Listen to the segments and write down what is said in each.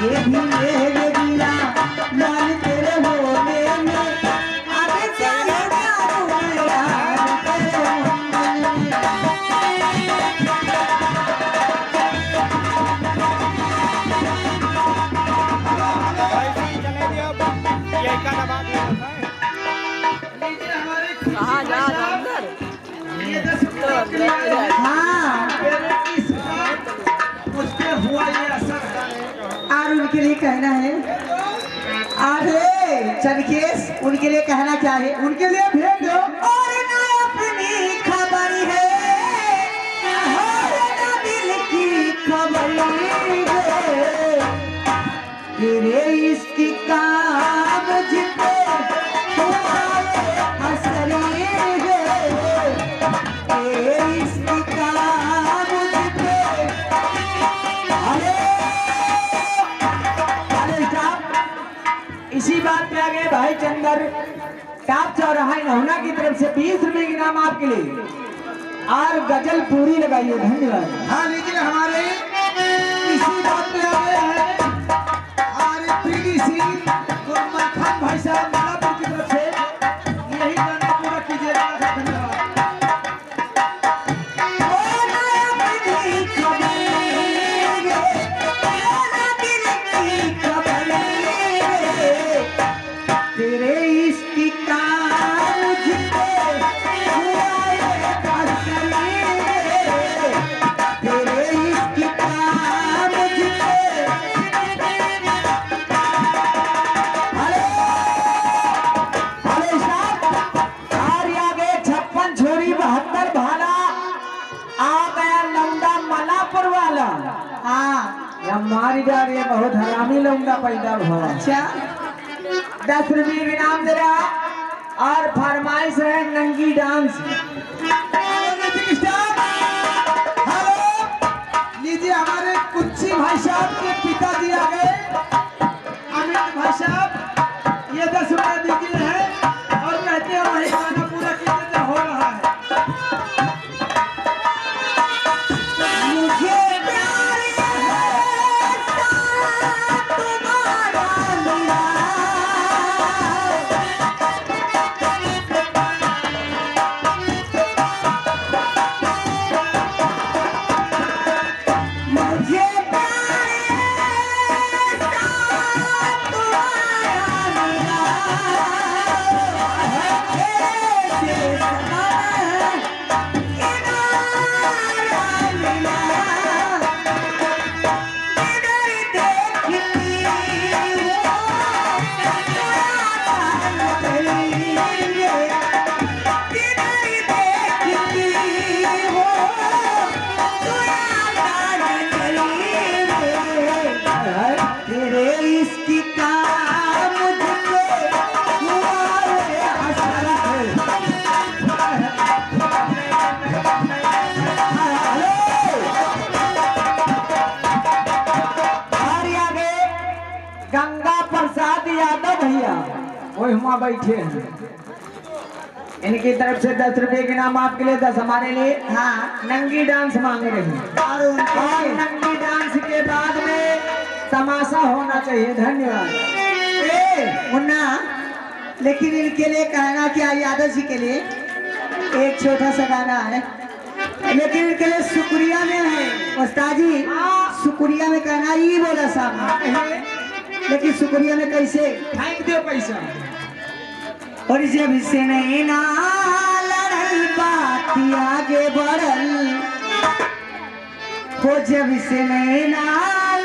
ये भी मेरे दिया लाल तेरे होने में आगे चल यार तेरे कहाँ जा अंदर हुआ ये असर और उनके लिए कहना है अरे चनकेश उनके लिए कहना क्या है उनके लिए भेज दो और ना अपनी खबर है ना दिल की खबर है तेरे इसकी काम जिते हसरी है तेरे इसकी काम जिते इसी बात पे आगे भाई चंदर टाप चौराहा नहुना की तरफ से 20 रुपए की नाम आपके लिए और गजल पूरी लगाइए धन्यवाद। हाँ लीजिए हमारे इसी बात पे आगे है और पीडीसी गुरमल खान भाई साहब नालापुर की तरफ से यही गाना पूरा कीजिएगा धन्यवाद। तेरे इसकी काम जिते तेरे इसकी काम जिते अरे साहब और आगे 56 छोरी 72 भाला आ गया लौंडा मलापुर वाला। हाँ या मारी जा रही है बहुत हरामी लौंडा पैदा हुआ। अच्छा 10 रुपये के नाम दे रहा और फरमाइश है नंगी डांस। हेलो लीजिए हमारे कुच्ची भाई साहब के पिताजी आ गए अमित भाई साहब ये 10 रुपये दीजिए है और कहते हैं वही गाना पूरा कीजिए हो रहा है। मुझे प्यार है तुम्हारा मिला गंगा प्रसाद यादव भैया वही हुआ बैठे हैं इनकी तरफ से 10 रुपए के नाम आपके लिए 10 हमारे लिए। हाँ नंगी डांस मांग रहे हैं और नंगी डांस के बाद में तमाशा होना चाहिए धन्यवाद। मुन्ना लेकिन इनके लिए कहना क्या यादव जी के लिए एक छोटा सा गाना है लेकिन इनके लिए शुक्रिया में है उस्ताद जी शुक्रिया में कहना ही बोला साहब लेकिन शुक्रिया में कैसे थैंक दो पैसा और जब से नहीं ना लड़ल बात आगे बढ़ल हो जब से नहीं ना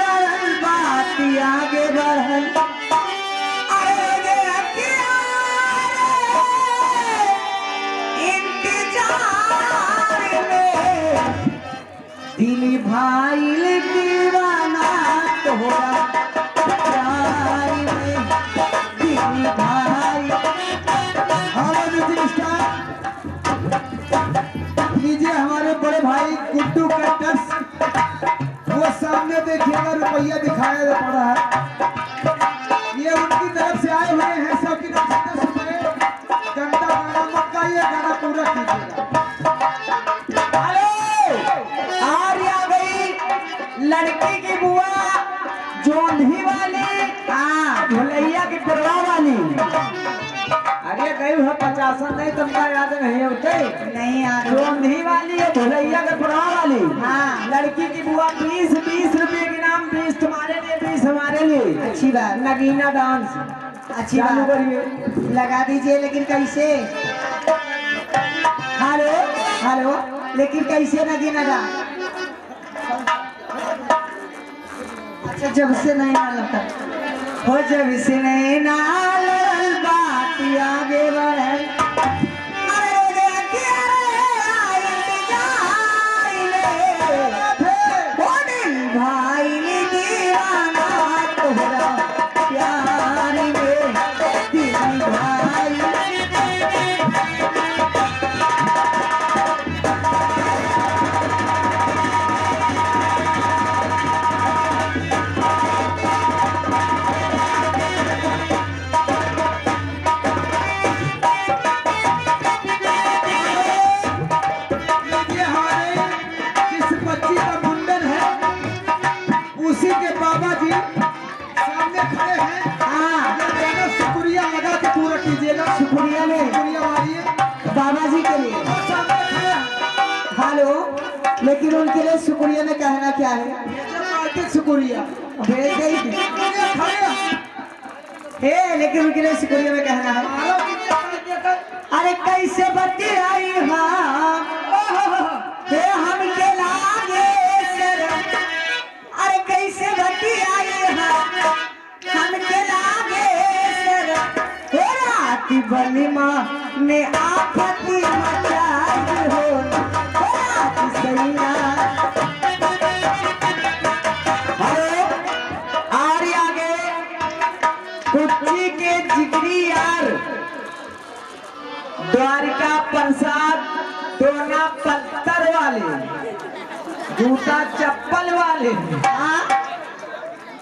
लड़ल बात आगे बढ़ल इंतजार में दिल भाई दीवाना तोहरा लीजिए हमारे बड़े भाई गुड्डू कटर्स वो सामने देखिएगा रुपया दिखाया पड़ा है ये उनकी तरफ से आए हुए हैं 100 की 10 रुपए घंटा गाना मक्का ये गाना पूरा कीजिएगा। हेलो आ गई लड़की की बुआ जो जोंधी वाली, हाँ भुलैया की पुरवा वाली। अरे गई है 50 नहीं, तुमका याद नहीं होते? नहीं यार। जोंधी वाली है, भुलैया की पुरवा वाली। हाँ लड़की की बुआ 20 रुपए के नाम, 20 तुम्हारे लिए 20 हमारे लिए। अच्छी बात। नगीना डांस अच्छी बात करिए, लगा दीजिए। लेकिन कैसे? हेलो हेलो, लेकिन कैसे नगीना डांस? अच्छा जब से नहीं ना लगता हो, जब से नहीं ना बात आगे बढ़े। भाई दीवाना तोहरा प्यार में दिल भाई। उसी के बाबा जी सामने खड़े हैं। हाँ गाना शुक्रिया लगा के पूरा कीजिएगा। शुक्रिया में शुक्रिया मारिए बाबा जी के लिए। और सामने खड़े हैं। हेलो, लेकिन उनके लिए शुक्रिया में कहना क्या है? जब शुक्रिया भेज गई थी। खड़े हैं। हे लेकिन उनके लिए शुक्रिया में कहना है। अरे कैसे बत्ती आई हम के लागे शरम। अरे कैसे बत्ती आई हम के लागे शरम। हो रात बलिमा ने आफती मचाई हो रात सैना। हेलो आगे कुच्ची के जिगरी यार, द्वारिका प्रसाद दोना पत्थर वाले, जूता चप्पल वाले।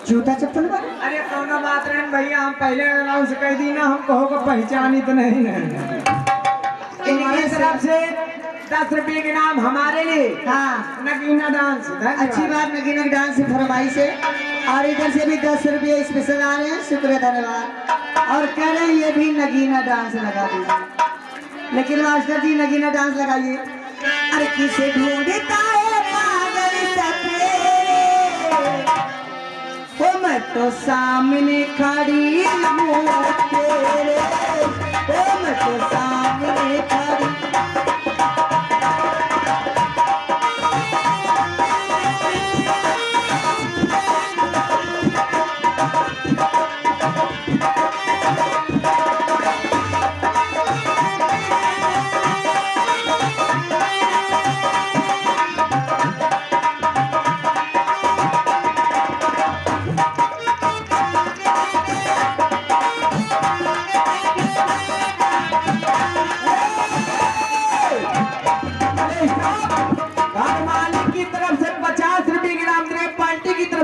जूता चप्पल वाले? अरे कोनो बात नहीं भैया, हम पहले अनाउंस कर दी ना, हम कहो को पहचानी तो नहीं इनकी तरफ से 10 रुपए के नाम हमारे लिए। हाँ नगीना डांस। अच्छी बात, नगीना डांस से फरमाइश है। और इधर से भी 10 रुपये स्पेशल आ रहे हैं, शुक्रिया धन्यवाद। और कह रहे हैं ये भी नगीना डांस लगा दीजिए। लेकिन मास्टर जी नगीना डांस लगाइए। अरे किसे ढूंढता है पागल सफेरे, ओ मैं तो सामने खड़ी हूँ तेरे, ओ मैं तो सामने खड़ी।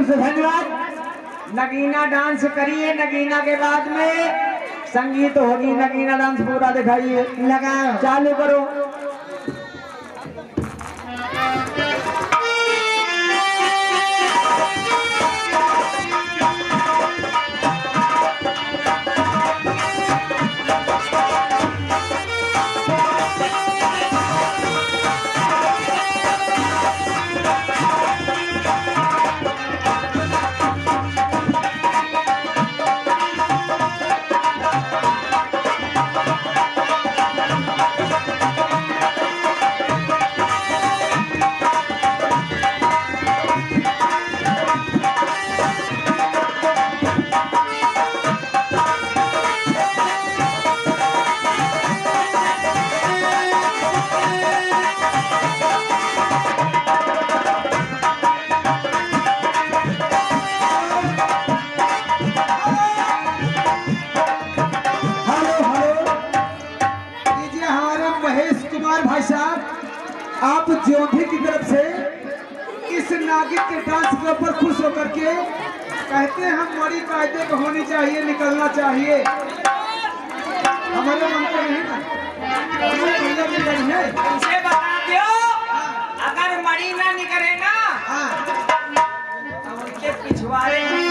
धन्यवाद। नगीना डांस करिए, नगीना के बाद में संगीत होगी। नगीना डांस पूरा दिखाइए, लगा चालू करो। आप ज्योति की तरफ से इस नागिन के डांस के ऊपर खुश होकर के कहते हैं हम बड़ी कायदे को होनी चाहिए, निकलना चाहिए। हमारे मन को नहीं ना उसे बता दो, अगर मरी ना निकले ना तो उनके पिछवाड़े में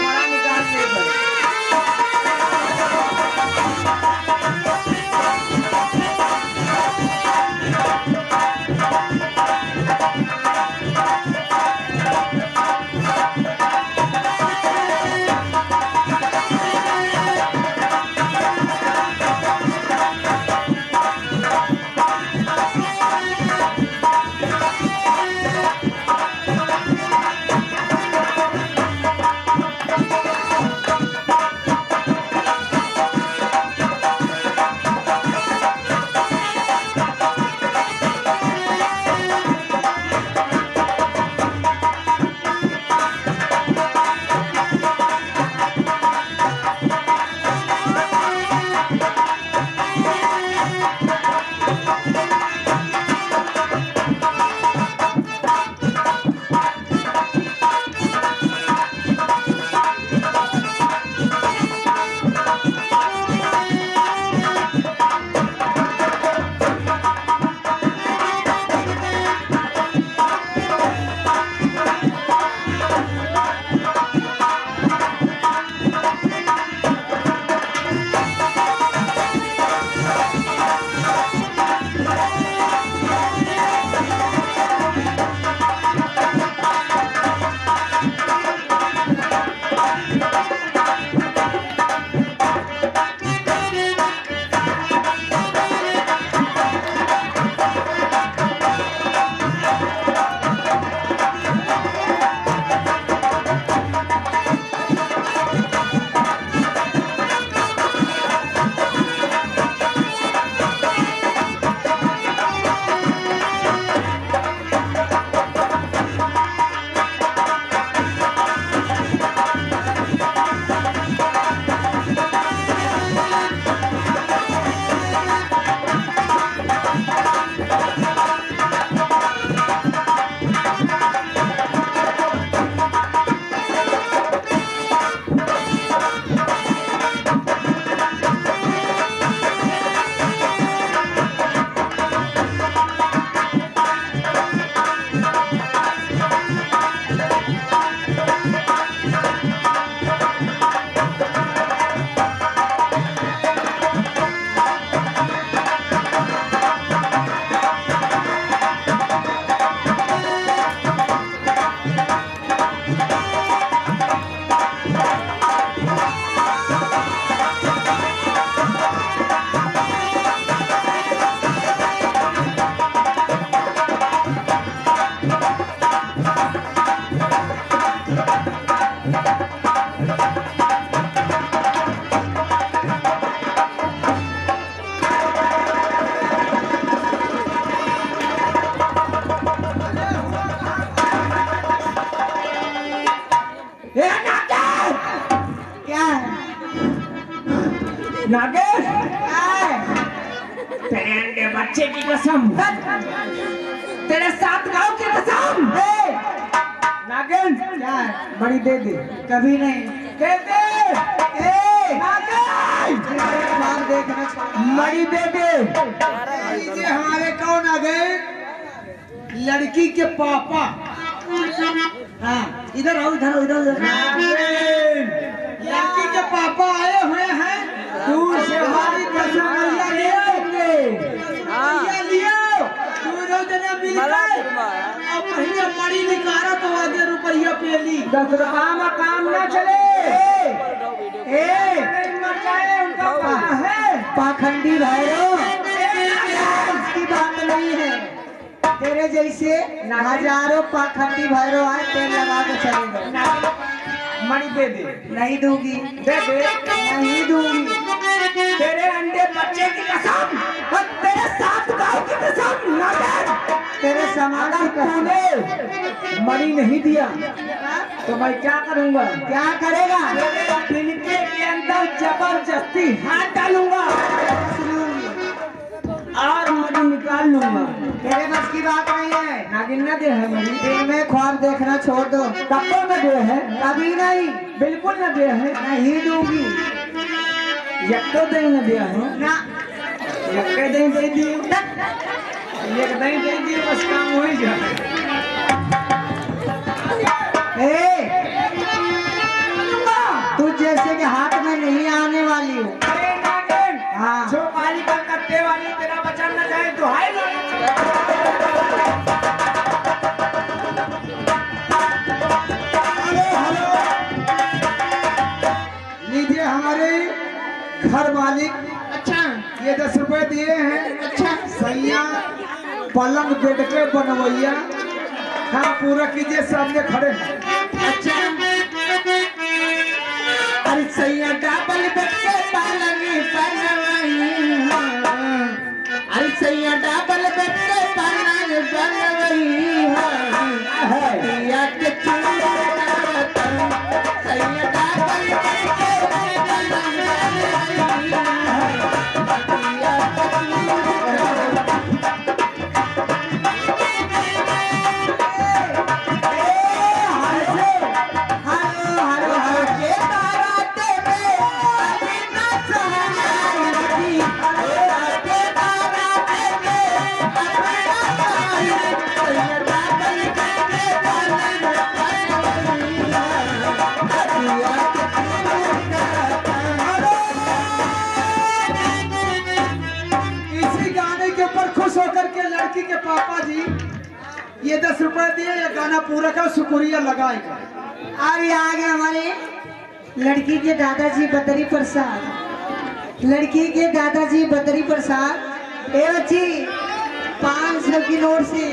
क्या है नागेश? क्या है? तेरे अंडे बच्चे की कसम, तेरे साथ गांव की कसम। नागेश क्या है? बड़ी दे दे। कभी नहीं दे दे। मरी दे दे। ये हमारे कौन आ गए? लड़की के पापा। हाँ इधर आओ, इधर आओ, इधर। लड़की के पापा आए हुए हैं। दूर से हमारी कसम लियो और पहले मरी निकाला तो आगे रुपया पेली। 10 रुपया में काम न चले। मर जाए उनका कहाँ है? पाखंडी भैरव, उसकी बात नहीं है। तेरे जैसे हजारों पाखंडी भैरव आए, तेल लगा के चले गए। मणि दे दे। नहीं दूंगी। दे दे। नहीं दूंगी। तेरे अंडे बच्चे की कसम और तेरे साथ गाँव की कसम। तेरे समाज तूने मणि नहीं दिया तो मैं क्या करूंगा? क्या करेगा? तिनके के अंदर जबरदस्ती हाथ डालूंगा और मणि निकाल लूंगा। तेरे बस की बात नहीं है। नागिन न दे है मणि। दिन में ख्वाब देखना छोड़ दो। कब तो न दे है? कभी नहीं, बिल्कुल न दे है। नहीं दूंगी। एक तो दे न दिया है ना, एक दे दी, एक दे दी, बस काम हो ही जाए। तू जैसे के हाथ में नहीं आने वाली हो। हाँ जो पाली का कट्टे वाली तेरा बचन न जाए तो हाय लीजिए हमारे घर मालिक। अच्छा ये 10 रुपए दिए हैं। अच्छा सैया पलंग बेड के बनवैया। हाँ पूरा कीजिए, सामने खड़े हैं। अच्छा अरे सैया डबल बेड के पलंग बनवाई। अरे सैया डबल बेड के पलंग बनवाई। दिया के चूड़ा सैया डबल बेड के पलंग लड़की के पापा जी ये 10 रुपए दिए, ये गाना पूरा का शुक्रिया लगाएगा। अरे आगे हमारे लड़की के दादाजी बदरी प्रसाद, लड़की के दादाजी बदरी प्रसाद। ए बच्ची 500 की नोट से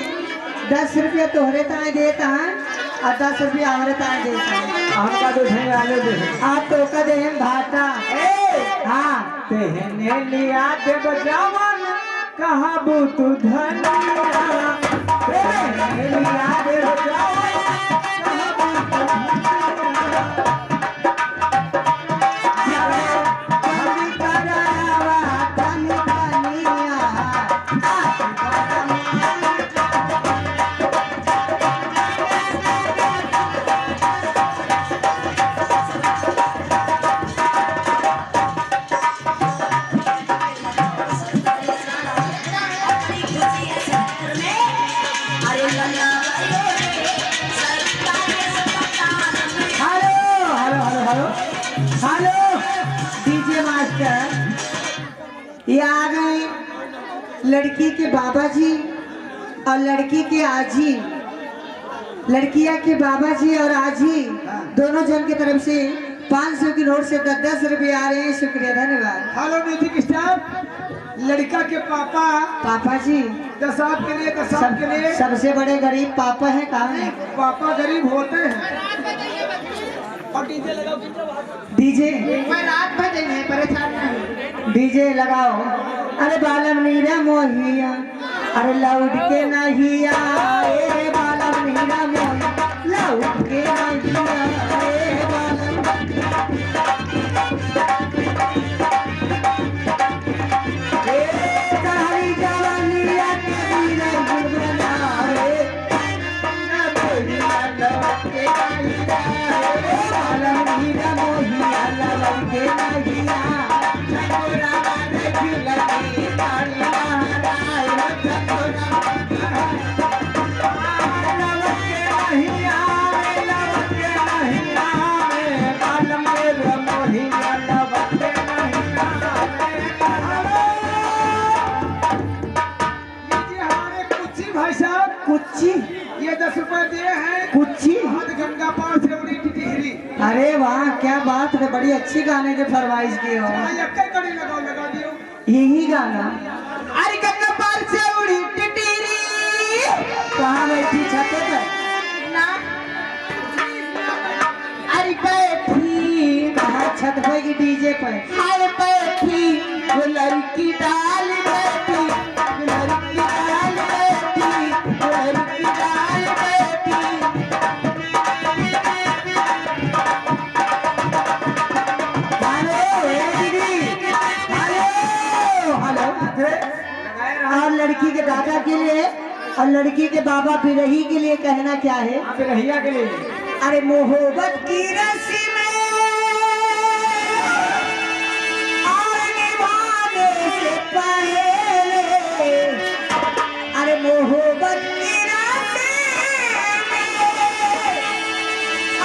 10 रुपया तोहरे ताए देता है और 10 रुपया हमारे ताए देता है। हमका तो है आले दे। आप तो का दे भाटा। हाँ तेहने लिया दे बजावन कहाँ तू धनिया। तेहने लिया दे बजावन कहाँ तू हेलो डीजे मास्टर, ये आ गए लड़की के बाबा जी और लड़की के आजी। लड़कियां के बाबा जी और आजी दोनों जन की तरफ से 500 की नोट से 10 रुपये आ रहे हैं। शुक्रिया, धन्यवाद। हेलो म्यूजिक स्टाफ, लड़का के पापा पापा जी 10 के लिए 10 के लिए सबसे बड़े गरीब पापा है। कहाँ है पापा? गरीब होते हैं। और डीजे लगाओ। डीजे मैं रात भर नहीं परेशान नहीं। डीजे लगाओ। अरे बालम नीरा मोहिया, अरे लौट के नहीं आए बालम नीरा मोहिया, लौट के नहीं आए बालम। के नहिया झकोरा देखी लगी तारी लहराए हो झकोरा लवत के नहिया लवत के नहिया बालम के मोहिया लवत के नहिया भाई साहब कुच्ची ये 10 रुपए दिए हैं कुच्ची हाथ गंगा पार से उड़ी टिहरी। अरे वाह क्या बात है बड़ी अच्छी गाने की फरमाइश की हो कड़ी लगा दियो यही गाना अरे गंगा पार से उड़ी टिटरी कहाँ बैठी छत पे ना अरे बैठी कहाँ छत पे की डीजे पे अरे बैठी वो लड़की डाल बैठी लड़की डाल बैठी लड़की डाल बैठी और लड़की के दादा के लिए और लड़की के बाबा बिरही के लिए कहना क्या है बिरहिया के लिए अरे मोहब्बत की रस्सी में और निभाने से पहले अरे मोहब्बत की रस्सी में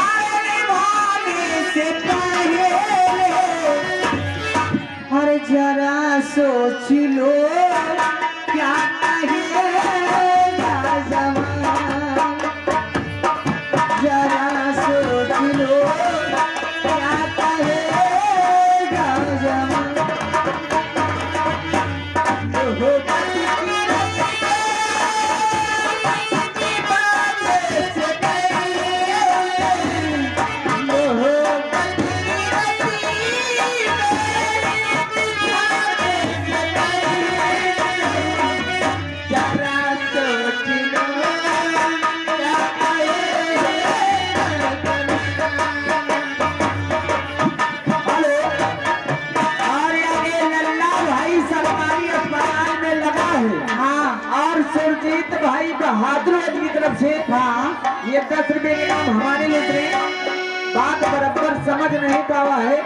और निभाने से पहले अरे जरा सोच लो क्या कहेगा ज़माना जरा सोच लो क्या कहेगा ज़माना सुरजीत भाई बहादुर की तरफ से हाँ ये 10 रुपए के नाम हमारे लिए बात बराबर समझ नहीं पावा है